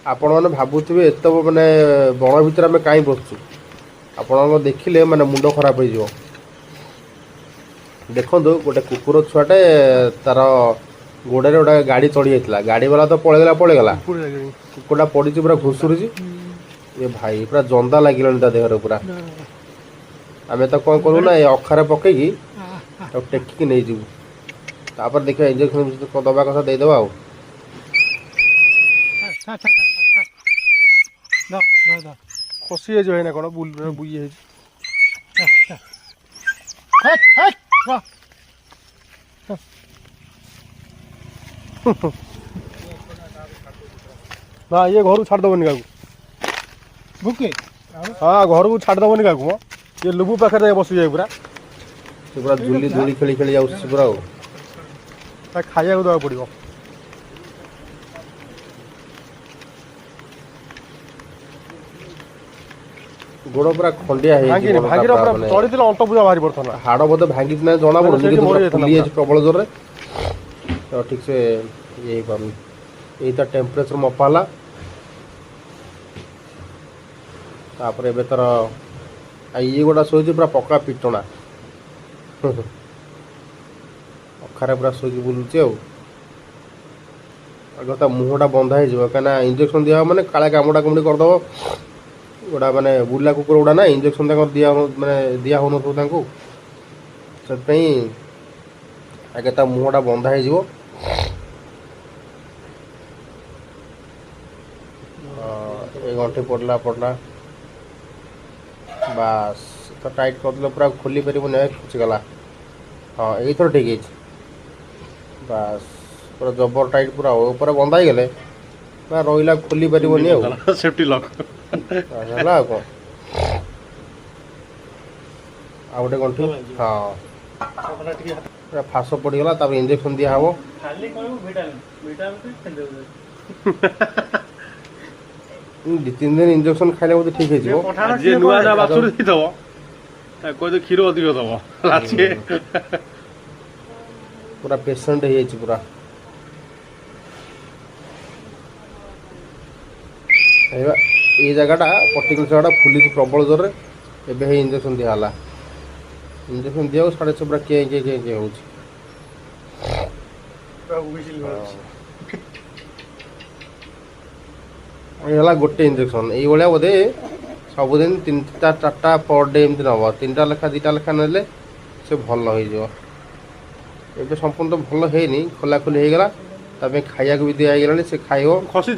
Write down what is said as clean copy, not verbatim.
आपण मैंने भावुवे एत मानने बण भर आम कहीं बसचु आपण देखिले माने मुंड खराब हो देखु गोटे कुकुर छुआटे तार गोड़े गोटे गाड़ी चढ़ी जाता गाड़ी वाला तो पलैगला कुकुरटा पड़ी पूरा घुषुरी ये भाई पूरा जंदा लगे ता देहर पूरा आम तो कौन करूँ ना अखारे पकईकी टेकिकी नहीं जीवु तापर देखिए इंजेक्शन दबा कथा देदेवा खसी है ना कौन बुई ना ये घर को छाड़देवनी क्या बुके हाँ घर को छाड़देवनी क्या ये लुबु पाखे बस जाए पूरा से पूरा झुली धूली खेली खेली जाऊँ पूरा खाया देवा पड़ो गोड़ पूरा खंडिया चढ़ी अंत पूजा बाहरी पड़ता हाड़ बोधे भांगी जना पड़ी प्रबल जोर तो ठीक से ये पार्नी यही टेम्परेचर मपाला तापर ए तार ये गोटा शोची पूरा पक्का पिटना अखारे पूरा शोकी बुलूची आगे ता मुहटा बंधा हो कहीं इंजेक्शन दिया मैंने काले कामुड़ा कामुड़ी करदेव गोटा माने बुला कुकुर गुड़ा ना इंजेक्शन दिया माने दिया हो आगे ता मुहटा बंधा हो गंठी पड़ला पड़ला बास तो टाइट करदे पूरा खोली पार खुचीगला हाँ यही ठीक है बास पूरा जबर टाइट पूरा ऊपर बंधा ही गले रहा खोली पार सेफ्टी लॉक है कौन आ गए गंठी हाँ पूरा फाश पड़गला इंजेक्शन दिया हम दी तीन दिन इंजेक्शन खाइले बोधे ठीक है क्षीर अधिक दब पूरा पेसेंट हो पूरा ये जगहटा पर्टिकुलर जगह फुली प्रबल जोर एवं इंजेक्शन दिहला इंजेक्शन दिया साढ़े सब पूरा किए हो गोटे इंजेक्शन ये बोधे सबुदिन 3-4टा पर डे एमती नब 3टा लेखा 2टा लेखा ने से भल हो संपूर्ण तो भल है खोला खोली होगा खाया भी दिगला से खाइब खसी